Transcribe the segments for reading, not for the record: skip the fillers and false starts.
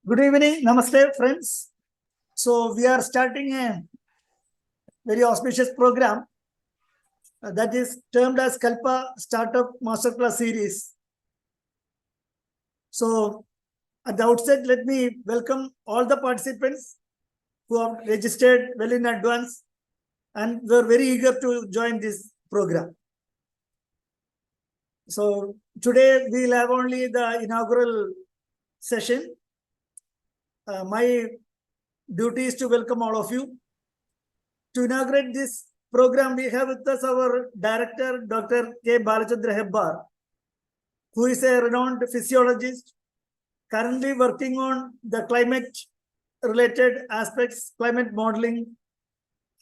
Good evening, namaste, friends. So we are starting a very auspicious program that is termed as Kalpa Startup Masterclass Series. So at the outset, let me welcome all the participants who have registered well in advance and were very eager to join this program. So today we'll have only the inaugural session. My duty is to welcome all of you. To inaugurate this program, we have with us our director, Dr. K. Balachandra Hebbar, who is a renowned physiologist, currently working on the climate-related aspects, climate modeling,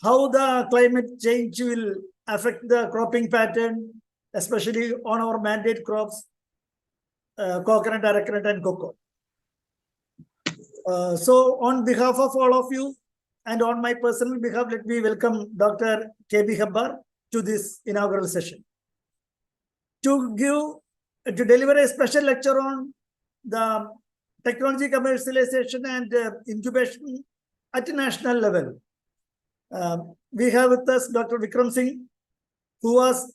how the climate change will affect the cropping pattern, especially on our mandate crops, coconut, arecanut, and cocoa. So on behalf of all of you and on my personal behalf, let me welcome Dr. K.B. Hebbar to this inaugural session. To deliver a special lecture on the technology commercialization and incubation at a national level. We have with us Dr. Vikram Singh, who was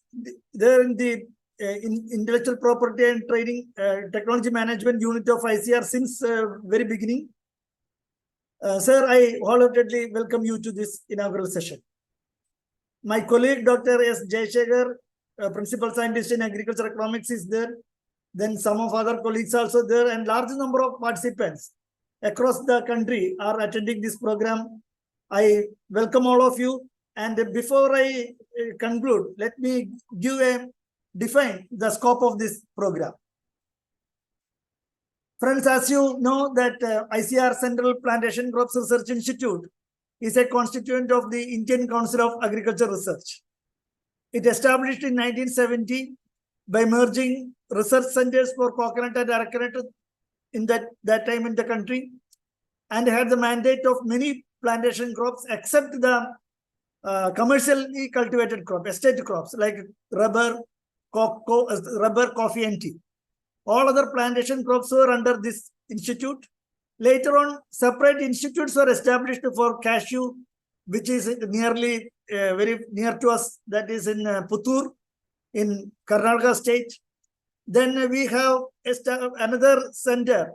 there in the intellectual property and trading technology management unit of ICAR since very beginning. Sir, I wholeheartedly welcome you to this inaugural session. My colleague, Dr. S. Jayashekhar, Principal Scientist in Agriculture Economics is there. Then some of other colleagues also there, and large number of participants across the country are attending this program. I welcome all of you. And before I conclude, let me define the scope of this program. Friends, as you know that ICAR Central Plantation Crops Research Institute is a constituent of the Indian Council of Agriculture Research. It established in 1970 by merging research centers for coconut and arecanut in that time in the country, and had the mandate of many plantation crops except the commercially cultivated crop, estate crops like rubber, coffee, and tea. All other plantation crops were under this institute. Later on, separate institutes were established for cashew, which is nearly very near to us, that is in Puttur, in Karnataka state. Then we have another center,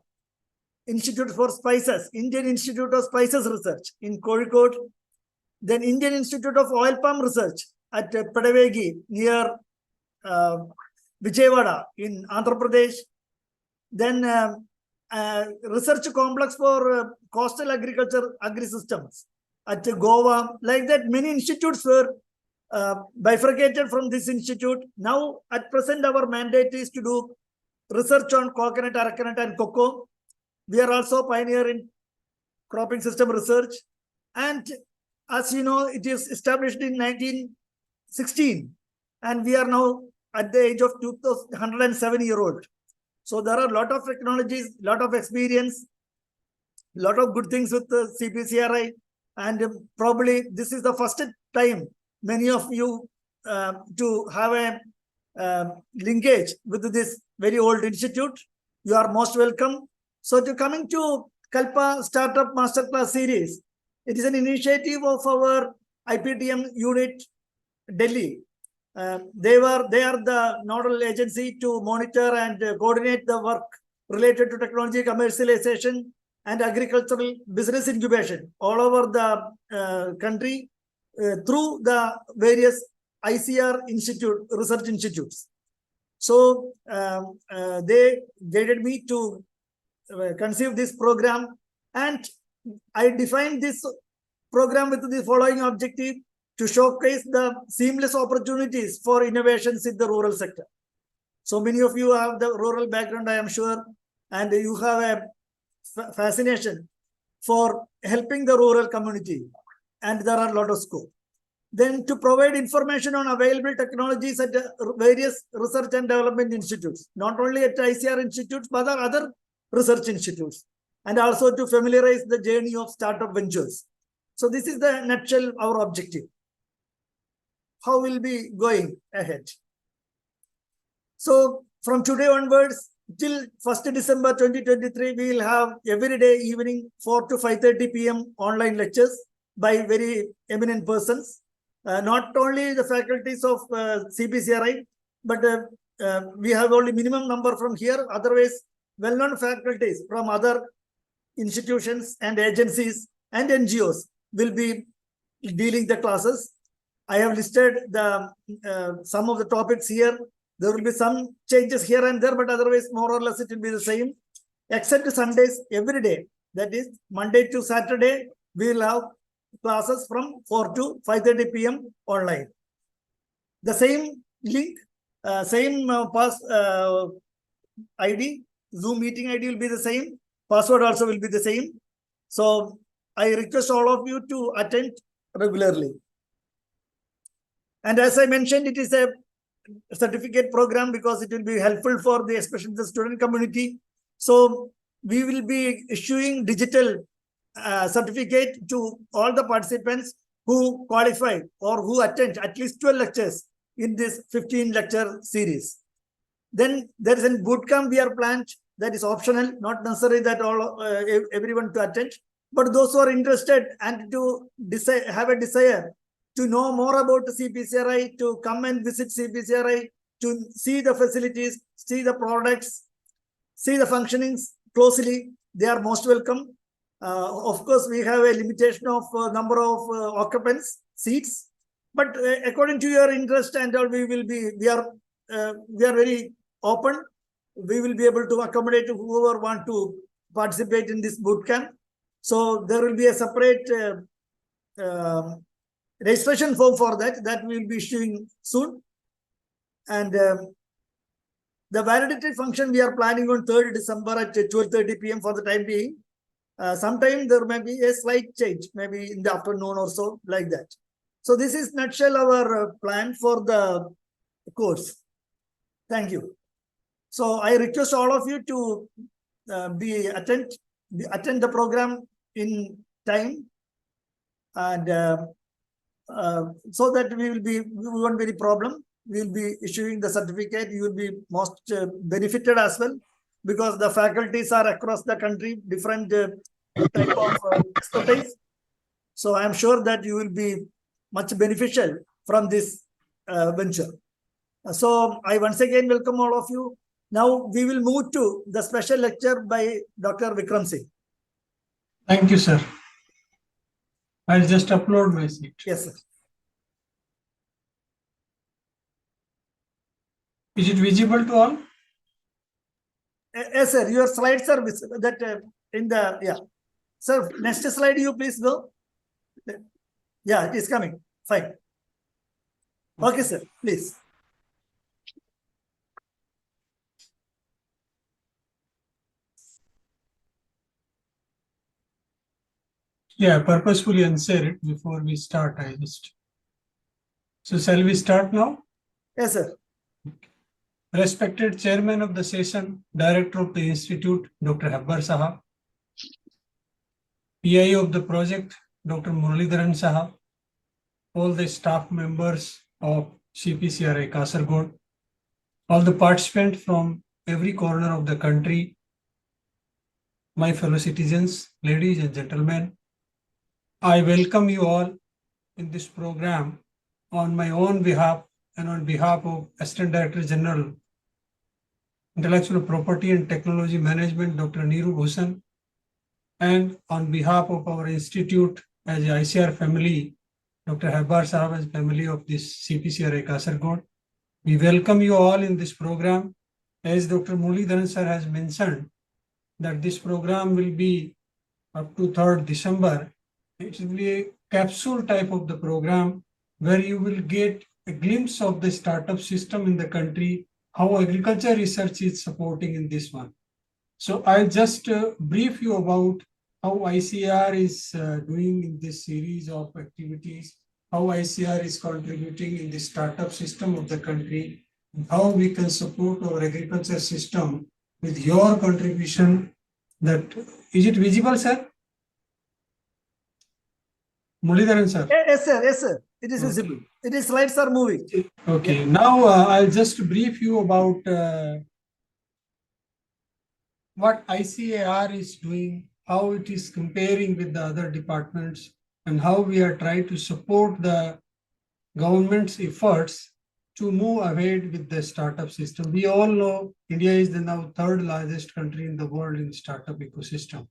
Institute for Spices, Indian Institute of Spices Research in Kozhikode. Then Indian Institute of Oil Palm Research at Padavegi near Vijayawada in Andhra Pradesh. Then research complex for coastal agriculture, agri-systems at Goa. Like that, many institutes were bifurcated from this institute. Now, at present, our mandate is to do research on coconut, arecanut, and cocoa. We are also pioneer in cropping system research. And as you know, it is established in 1916. And we are now at the age of 107-year-old. So there are a lot of technologies, lot of experience, lot of good things with the CPCRI. And probably this is the first time many of you to have a linkage with this very old institute. You are most welcome. So coming to Kalpa Startup Masterclass Series, it is an initiative of our IPTM unit, Delhi. They are the nodal agency to monitor and coordinate the work related to technology commercialization and agricultural business incubation all over the country through the various ICAR research institutes. So they guided me to conceive this program, and I defined this program with the following objective: to showcase the seamless opportunities for innovations in the rural sector. So many of you have the rural background, I am sure, and you have a fascination for helping the rural community, and there are a lot of scope. Then to provide information on available technologies at various research and development institutes, not only at ICAR institutes, but other research institutes, and also to familiarize the journey of startup ventures. So this is the nutshell our objective. How we'll be going ahead. So from today onwards, till 1st December 2023, we will have every day evening 4 to 5:30 p.m. online lectures by very eminent persons. Not only the faculties of CPCRI, but we have only minimum number from here. Otherwise, well-known faculties from other institutions and agencies and NGOs will be dealing the classes. I have listed the some of the topics here. There will be some changes here and there, but otherwise, more or less, it will be the same. Except Sundays, every day. That is Monday to Saturday, we will have classes from 4 to 5:30 p.m. online. The same link, same ID, Zoom meeting ID will be the same. Password also will be the same. So I request all of you to attend regularly. And as I mentioned, it is a certificate program because it will be helpful for the, especially the student community. So we will be issuing digital certificate to all the participants who qualify or who attend at least 12 lectures in this 15 lecture series. Then there is a boot camp we are planned that is optional, not necessary that all everyone to attend, but those who are interested and to have a desire to know more about CPCRI, to come and visit CPCRI, to see the facilities, see the products, see the functionings closely, they are most welcome. Of course, we have a limitation of number of occupants, seats, but according to your interest and all, we are very open. We will be able to accommodate whoever want to participate in this boot camp. So there will be a separate registration form for that we will be issuing soon. And the validity function we are planning on 3rd December at 12:30 p.m. for the time being. Sometime there may be a slight change, maybe in the afternoon or so, like that. So this is nutshell our plan for the course. Thank you. So I request all of you to attend the program in time, and so that we won't be any problem. We will be issuing the certificate. You will be most benefited as well, because the faculties are across the country, different type of expertise. So I am sure that you will be much beneficial from this venture. So I once again welcome all of you. Now we will move to the special lecture by Dr. Vikram Singh. Thank you, sir. I'll just upload my seat. Yes, sir. Is it visible to all? Yes, sir. Your slides are visible. That in the, yeah. Sir, next slide, you please go. Yeah, it is coming. Fine. Okay, sir. Please. Yeah, purposefully unshare it before we start. So shall we start now? Yes, sir. Respected Chairman of the session, Director of the Institute, Dr. Habbar Sahab, PI of the project, Dr. Muralidharan Sahab, all the staff members of CPCRI Kasaragod, all the participants from every corner of the country, my fellow citizens, ladies and gentlemen, I welcome you all in this program on my own behalf and on behalf of Assistant Director General, Intellectual Property and Technology Management, Dr. Neeru Bhushan, and on behalf of our institute as a ICAR family, Dr. Habbar Sahab as family of this CPCRI Kasaragod. We welcome you all in this program. As Dr. Muralidharan sir has mentioned, that this program will be up to 3rd December. It will be a capsule type of the program where you will get a glimpse of the startup system in the country, how agriculture research is supporting in this one. So I'll just brief you about how ICAR is doing in this series of activities, how ICAR is contributing in the startup system of the country, and how we can support our agriculture system with your contribution. That is it visible, sir? Muralidharan sir. Yes, sir. Yes, sir. It is visible. It is slides are moving. Okay. Yeah. Now I'll just brief you about what ICAR is doing, how it is comparing with the other departments, and how we are trying to support the government's efforts to move ahead with the startup system. We all know India is the now third largest country in the world in startup ecosystem.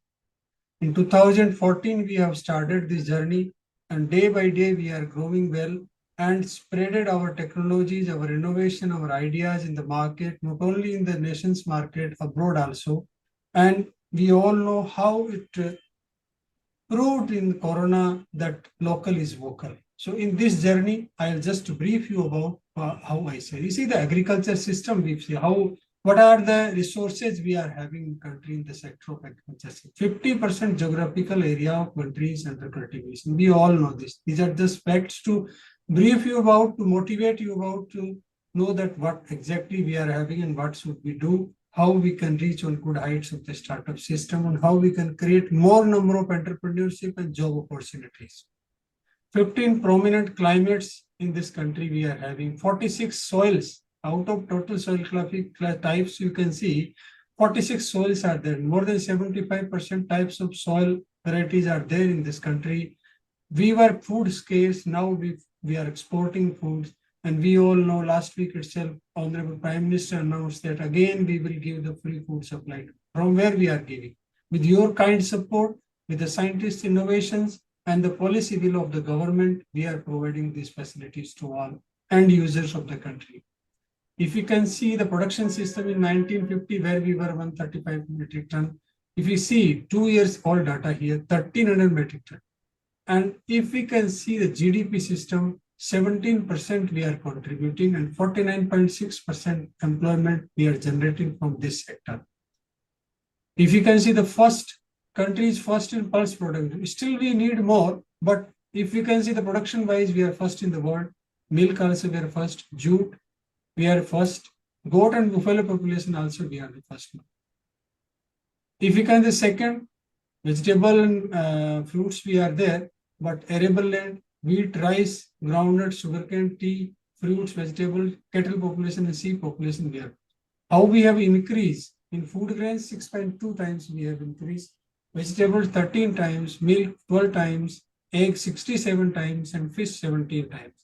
In 2014, we have started this journey, and day by day we are growing well and spreaded our technologies, our innovation, our ideas in the market, not only in the nation's market, abroad also. And we all know how it proved in Corona that local is vocal. So in this journey, I'll just brief you about how I say. You see the agriculture system, we see what are the resources we are having in country in the sector of agriculture. 50% geographical area of country is under cultivation. We all know this. These are just facts to brief you about, to motivate you about, to know that what exactly we are having and what should we do, how we can reach on good heights of the startup system, and how we can create more number of entrepreneurship and job opportunities. 15 prominent climates in this country we are having, 46 soils out of total soil types. You can see 46 soils are there. More than 75% types of soil varieties are there in this country. We were food scarce. Now we are exporting foods. And we all know last week itself, Honorable Prime Minister announced that again we will give the free food supply. From where we are giving? With your kind support, with the scientists' innovations, and the policy will of the government, we are providing these facilities to all end users of the country. If you can see the production system in 1950, where we were 135 metric ton. If you see 2 years old data here, 1300 metric ton. And if we can see the GDP system, 17% we are contributing and 49.6% employment we are generating from this sector. If you can see the country is first in pulse production. Still we need more, but if you can see the production wise, we are first in the world. Milk also we are first. Jute, we are first. Goat and buffalo population also we are the first. If you can the second, vegetable and fruits we are there, but arable land, wheat, rice, groundnut, sugarcane, tea, fruits, vegetables, cattle population and sheep population we are. How we have increased in food grains, 6.2 times we have increased. Vegetables 13 times, milk 12 times, egg 67 times, and fish 17 times.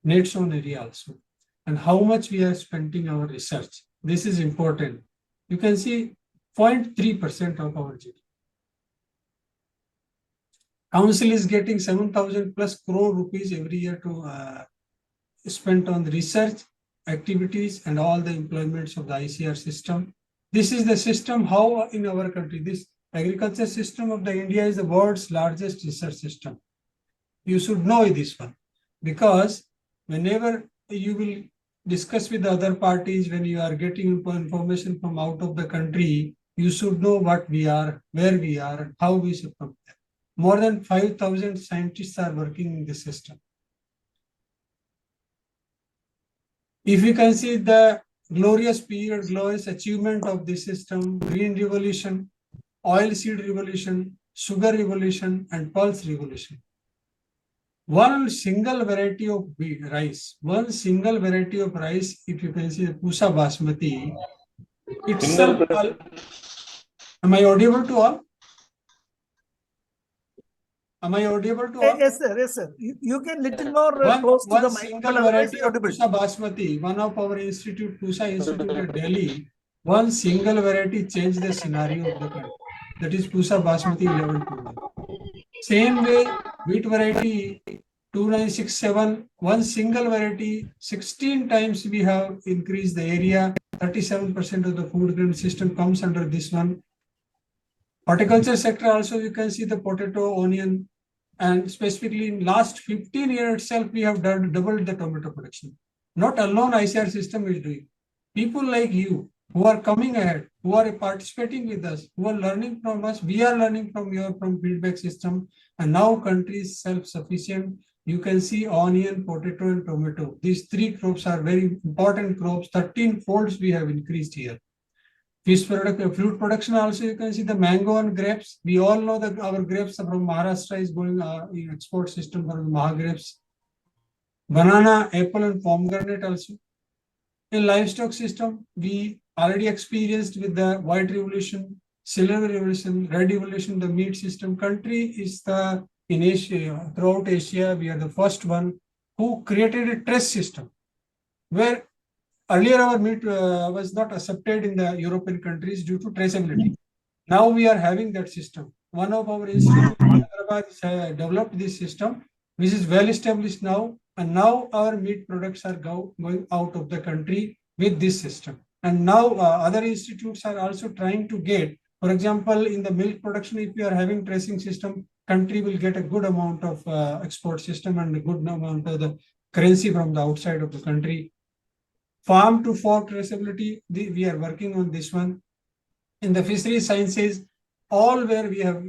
Net on area also. And how much we are spending our research. This is important. You can see 0.3% of our GDP. Council is getting 7,000 plus crore rupees every year to spend on the research activities and all the employments of the ICR system. This is the system how in our country, this agriculture system of the India is the world's largest research system. You should know this one, because whenever you will discuss with the other parties, when you are getting information from out of the country, you should know what we are, where we are, and how we should compare. More than 5,000 scientists are working in this system. If you can see the glorious period, glorious achievement of this system, green revolution, oil seed revolution, sugar revolution, and pulse revolution. One single variety of rice, if you can see the Pusa Basmati, itself. Am I audible to all? Am I audible to all? Yes, sir. Yes, sir. You can little more close to the mic. Single variety of Pusa Basmati, one of our institute, Pusa Institute at Delhi, one single variety changed the scenario of the country. That is Pusa Basmati 1121. Same way, wheat variety 2967, one single variety, 16 times we have increased the area. 37% of the food grain system comes under this one. Horticulture sector also, you can see the potato, onion, and specifically in last 15 years itself, we have doubled the tomato production. Not alone ICR system is doing. People like you who are coming ahead, who are participating with us, who are learning from us, we are learning from feedback system, and now country is self-sufficient. You can see onion, potato, and tomato. These three crops are very important crops. 13 folds we have increased here. Fish product, fruit production also, you can see the mango and grapes. We all know that our grapes from Maharashtra is going in export system for Maha grapes. Banana, apple, and pomegranate also. In livestock system, we already experienced with the white revolution, silver revolution, red revolution, the meat system. Country is the in Asia, throughout Asia, we are the first one who created a trace system where earlier our meat was not accepted in the European countries due to traceability. Now we are having that system. One of our institutes in Hyderabad has developed this system, which is well established now. And now our meat products are going out of the country with this system. And now other institutes are also trying to get, for example, in the milk production, if you are having tracing system, country will get a good amount of export system and a good amount of the currency from the outside of the country. Farm to fork traceability, we are working on this one. In the fishery sciences, all where we have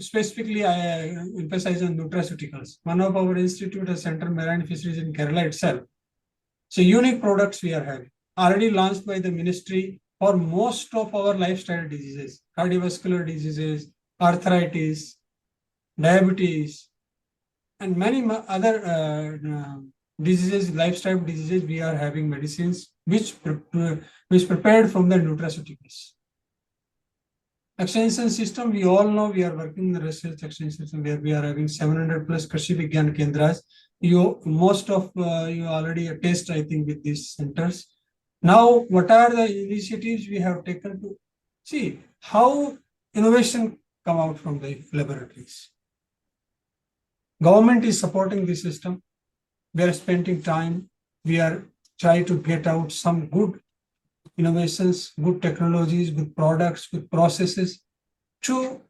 specifically I emphasize on nutraceuticals. One of our institute has Center Marine Fisheries in Kerala itself. So unique products we are having already launched by the ministry for most of our lifestyle diseases, cardiovascular diseases, arthritis, diabetes, and many other diseases, lifestyle diseases. We are having medicines which prepared from the nutraceuticals. Extension system, we all know we are working in the research extension system where we are having 700 plus Krishi Vigyan Kendras. Most of you already attest, I think, with these centers. Now, what are the initiatives we have taken to see how innovation come out from the laboratories? Government is supporting the system. We are spending time. We are trying to get out some good innovations, good technologies, good products, good processes to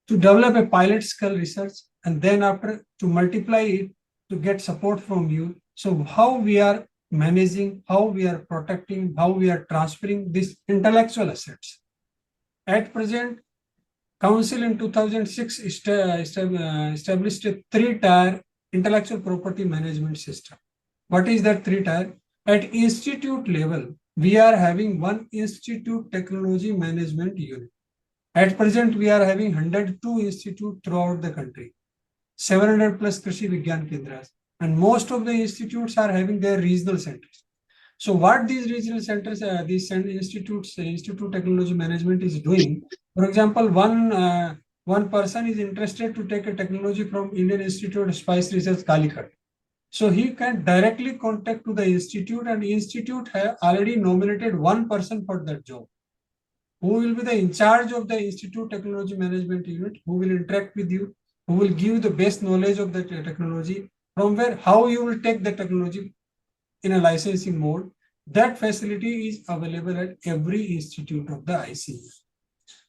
develop a pilot scale research, and then after to multiply it to get support from you. So how we are managing, how we are protecting, how we are transferring these intellectual assets. At present, Council in 2006 established a 3-tier intellectual property management system. What is that 3-tier? At institute level, we are having one institute technology management unit. At present, we are having 102 institutes throughout the country, 700 plus Krishi Vigyan Kendras, and most of the institutes are having their regional centers. So what these regional centers, these institutes, Institute Technology Management is doing, for example, one person is interested to take a technology from Indian Institute of Spice Research, Calicut. So he can directly contact to the institute, and the institute have already nominated one person for that job, who will be the in charge of the Institute Technology Management Unit, who will interact with you, who will give the best knowledge of the technology, from where how you will take the technology in a licensing mode. That facility is available at every institute of the ICAR.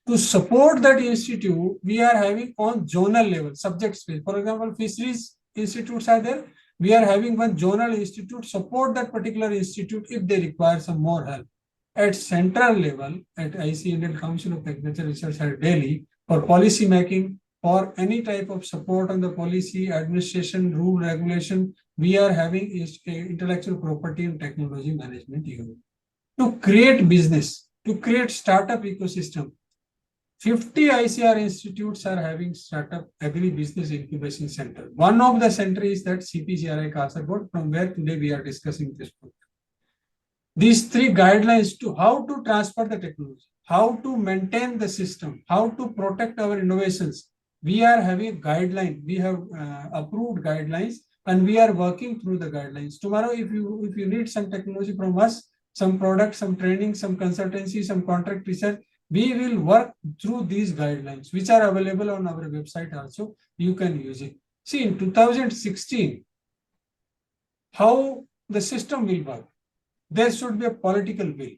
To support that institute, we are having on zonal level, subject space. For example, fisheries institutes are there. We are having one zonal institute support that particular institute if they require some more help. At central level, at IC Indian Council of Agriculture Research at Delhi, for policy making, for any type of support on the policy, administration, rule, regulation, we are having intellectual property and technology management unit. To create business, to create startup ecosystem, 50 ICR institutes are having startup agri-business incubation center. One of the center is that CPCRI Kasaragod, from where today we are discussing this book. These 3 guidelines to how to transfer the technology, how to maintain the system, how to protect our innovations. We are having a guideline. We have approved guidelines, and we are working through the guidelines. Tomorrow, if you need some technology from us, some product, some training, some consultancy, some contract research, we will work through these guidelines, which are available on our website also. You can use it. See, in 2016, how the system will work. There should be a political will.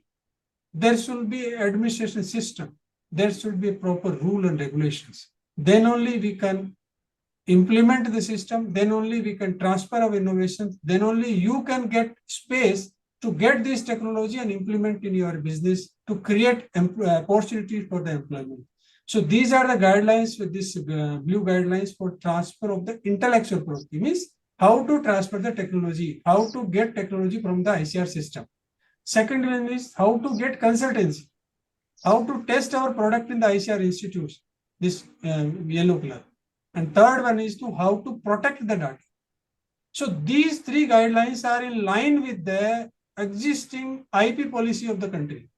There should be an administration system. There should be a proper rule and regulations. Then only we can implement the system. Then only we can transfer our innovations. Then only you can get space to get this technology and implement in your business to create opportunities for the employment. So these are the guidelines with this blue guidelines for transfer of the intellectual property, means how to transfer the technology, how to get technology from the ICR system. Second one is how to get consultancy, how to test our product in the ICR institutes, this yellow color. And third one is to how to protect the data. So these three guidelines are in line with the existing IP policy of the country.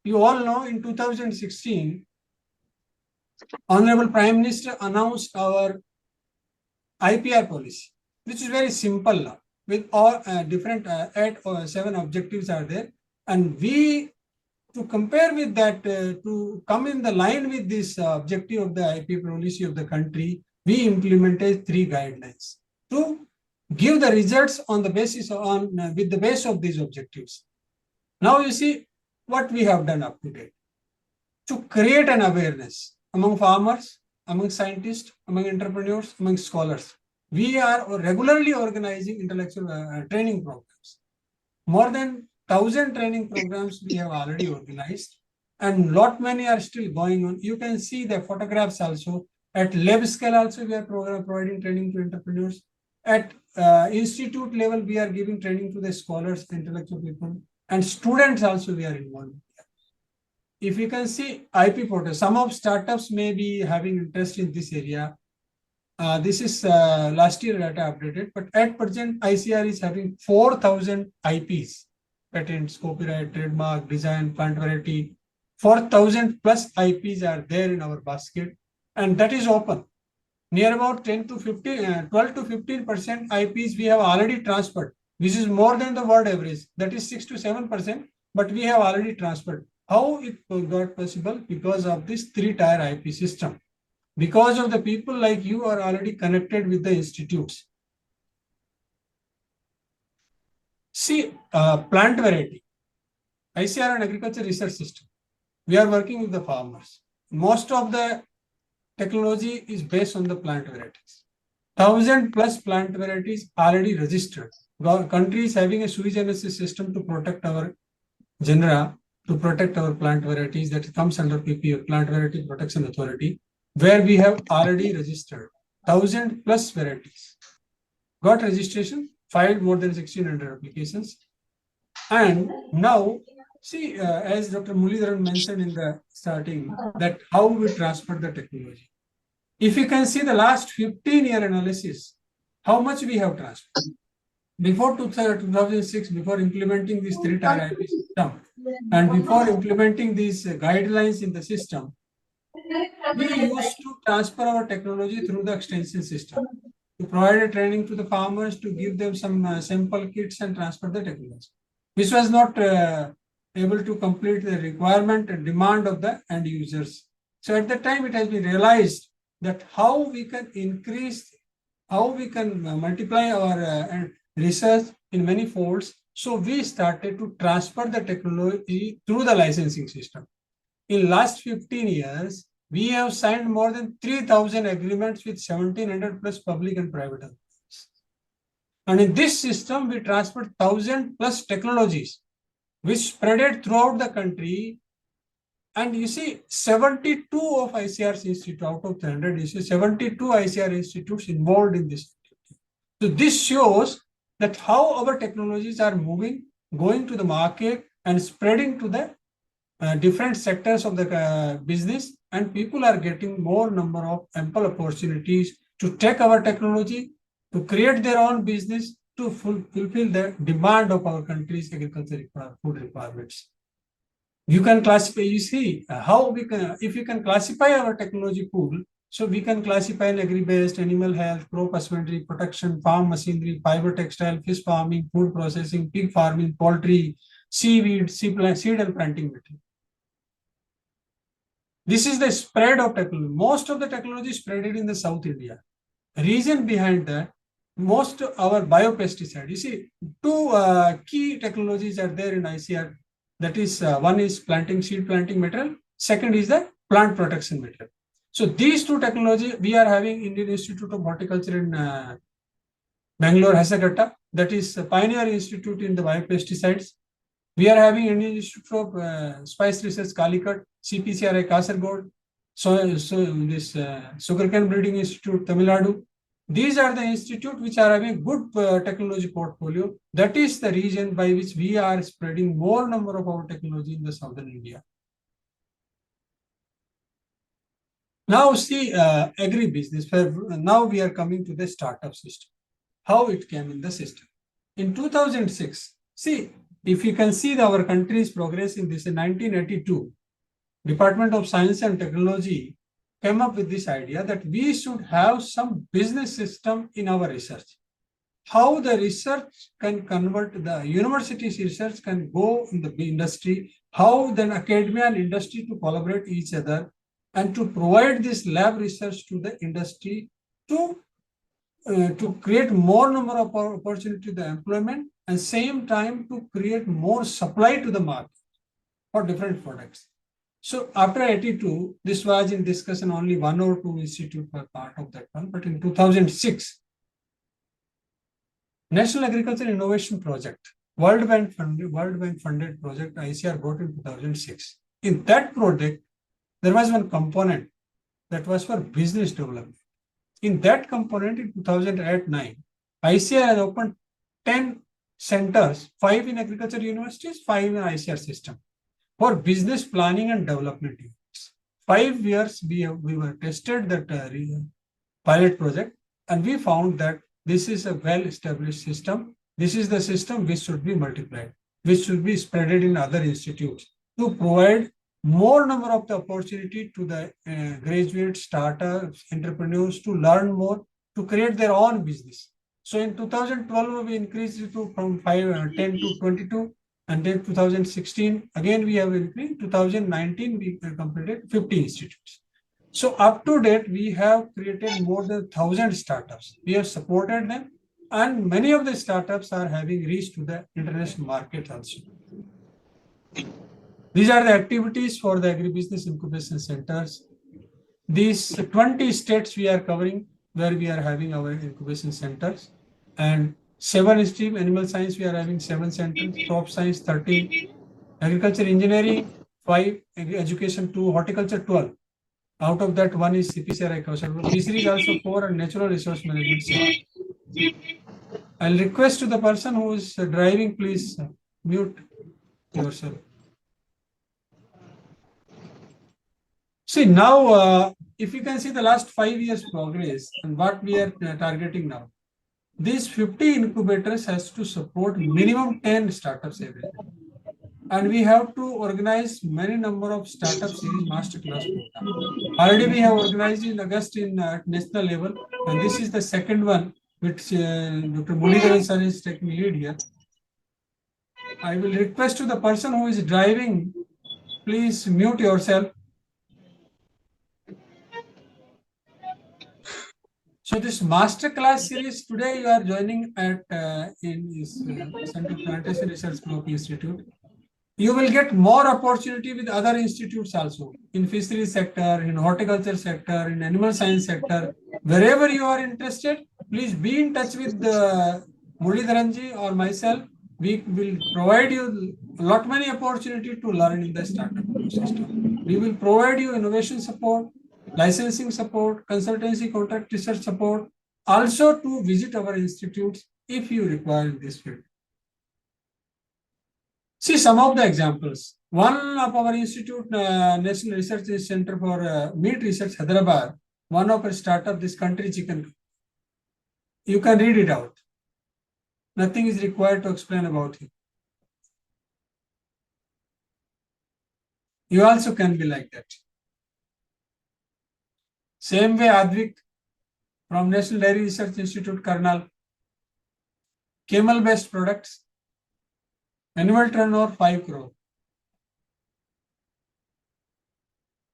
You all know in 2016, Honorable Prime Minister announced our IPR policy, which is very simple now, with all different 8 or 7 objectives are there. And we, to compare with that, to come in the line with this objective of the IP policy of the country, we implemented 3 guidelines to give the results on the basis with the base of these objectives. Now you see what we have done up to date to create an awareness among farmers, among scientists, among entrepreneurs, among scholars. We are regularly organizing intellectual training programs. More than 1,000 training programs we have already organized, and lot many are still going on. You can see the photographs also. At lab scale also, we are providing training to entrepreneurs. At institute level, we are giving training to the scholars, intellectual people, and students also we are involved. If you can see IP portal, some of startups may be having interest in this area. This is last year data updated, but at present ICR is having 4,000 IPs, patents, copyright, trademark, design, plant variety. 4,000 plus IPs are there in our basket, and that is open. Near about 10 to 15, 12 to 15% IPs we have already transferred, which is more than the world average. That is 6 to 7%, but we have already transferred. How it got possible? Because of this 3-tier IP system. Because of the people like you are already connected with the institutes. See, plant variety, ICR and agriculture research system. We are working with the farmers. Most of the technology is based on the plant varieties. 1,000 plus plant varieties already registered. Country is having a sui generis system to protect our genera, to protect our plant varieties that comes under PPA, Plant Variety Protection Authority, where we have already registered 1,000 plus varieties. Got registration, filed more than 1,600 applications. And now, see, as Dr. Muralidharan mentioned in the starting, that how we transfer the technology. If you can see the last 15-year analysis, how much we have transferred. Before 2006, before implementing this 3-tier IP system, and before implementing these guidelines in the system, we used to transfer our technology through the extension system to provide a training to the farmers, to give them some sample kits and transfer the technology, which was not able to complete the requirement and demand of the end users. So at that time, it has been realized that how we can increase, how we can multiply our research in many folds. So we started to transfer the technology through the licensing system. In last 15 years, we have signed more than 3,000 agreements with 1,700 plus public and private companies. And in this system, we transferred 1,000 plus technologies, which spreaded throughout the country. And you see, 72 of ICR's institutes out of 100, you see 72 ICR institutes involved in this. So this shows that how our technologies are moving, going to the market and spreading to the different sectors of the business, and people are getting more number of ample opportunities to take our technology, to create their own business, to fulfill the demand of our country's agriculture food requirements. You can classify, you see how we can, if you can classify our technology pool, so we can classify in agri-based, animal health, crop husbandry, protection, farm machinery, fiber textile, fish farming, food processing, pig farming, poultry, seaweed, seed and planting material. This is the spread of technology. Most of the technology is spreaded in the South India. Reason behind that, most of our biopesticide, you see, 2 key technologies are there in ICR. That is, one is seed planting material. Second is the plant protection material. So these 2 technology, we are having Indian Institute of Horticulture in Bangalore, Hasagatta. That is a pioneer institute in the biopesticides. We are having Indian Institute of Spice Research, Calicut, CPCRI, Kasargod. So this Sugarcane Breeding Institute, Tamil Nadu. These are the institutes which are having good technology portfolio. That is the reason by which we are spreading more number of our technology in the southern India. Now see agri-business. Now we are coming to the startup system. how it came in the system. In 2006, see, if you can see our country's progress in this, in 1982, Department of Science and Technology came up with this idea that we should have some business system in our research. How the research can convert, the university's research can go in the industry, how then academia and industry to collaborate each other and to provide this lab research to the industry to create more number of opportunity to the employment and same time to create more supply to the market for different products. So after 82, this was in discussion, only one or two institutes were part of that one. But in 2006, National Agriculture Innovation Project, World Bank funded project, ICAR got in 2006. In that project, there was one component that was for business development. In that component, in 2008-9, ICAR has opened 10 centers, 5 in agriculture universities, 5 in ICAR system for business planning and development units. 5 years we were tested that pilot project, and we found that this is a well-established system. This is the system which should be multiplied, which should be spreaded in other institutes to provide more number of the opportunity to the graduate startups, entrepreneurs to learn more, to create their own business. So in 2012, we increased it from 10 to 22, and then 2016, again we have increased. 2019, we completed 50 institutes. So up to date, we have created more than 1,000 startups. We have supported them, and many of the startups are having reached to the international market also. These are the activities for the agribusiness incubation centers. These 20 states we are covering where we are having our incubation centers, and 7 stream animal science we are having 7 centers, crop science 13, agriculture engineering 5, education 2, horticulture 12. Out of that, 1 is CPCRI Kausar. Fisheries also 4, and natural resource management 7. I'll request to the person who is driving, please mute yourself. See now, if you can see the last 5 years progress and what we are targeting now, these 50 incubators has to support minimum 10 startups every day. And we have to organize many number of startup series masterclass program. Already we have organized in August in national level, and this is the second one which Dr. Muralidharan sir is taking lead here. I will request to the person who is driving, please mute yourself. So this masterclass series today you are joining at in this Central Plantation Research Group Institute. You will get more opportunity with other institutes also, in fisheries sector, in horticulture sector, in animal science sector. Wherever you are interested, please be in touch with Muralidharan or myself. We will provide you lot many opportunity to learn in the startup ecosystem. We will provide you innovation support, licensing support, consultancy, contract research support, also to visit our institutes if you require in this field. See some of the examples. One of our institute, National Research Center for Meat Research, Hyderabad, one of our startup, this country chicken. You can read it out. Nothing is required to explain about it. You also can be like that. Same way, Advik from National Dairy Research Institute, Karnal. Camel-based products. Annual turnover 5 crore.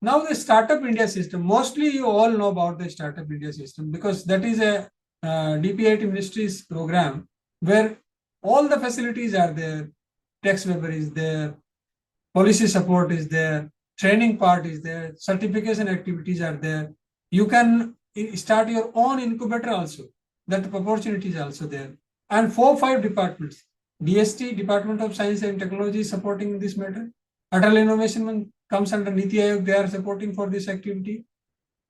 Now the Startup India system, mostly you all know about the Startup India system because that is a DPIT Ministry's program where all the facilities are there. Tax waiver is there, policy support is there, training part is there, certification activities are there. You can start your own incubator also. That opportunity is also there. And 4-5 departments. DST, Department of Science and Technology, supporting this matter. Atal Innovation comes under Niti Aayog, they are supporting for this activity.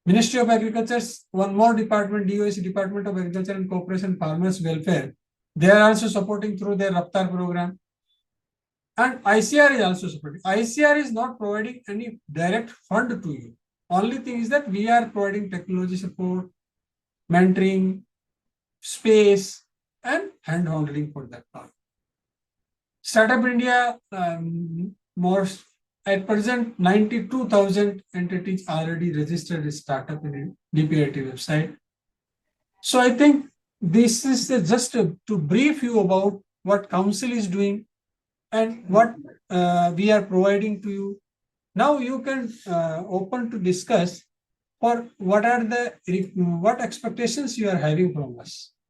Ministry of Agriculture, one more department, DOC, Department of Agriculture and Cooperation, Farmers Welfare. They are also supporting through their Raftar program. And ICAR is also supporting. ICAR is not providing any direct fund to you. Only thing is that we are providing technology support, mentoring, space, and hand holding for that part. Startup India, more at present, 92,000 entities already registered as startup in DPIT website. So I think this is just to brief you about what council is doing and what we are providing to you. Now you can open to discuss for what are the what expectations you are having from us.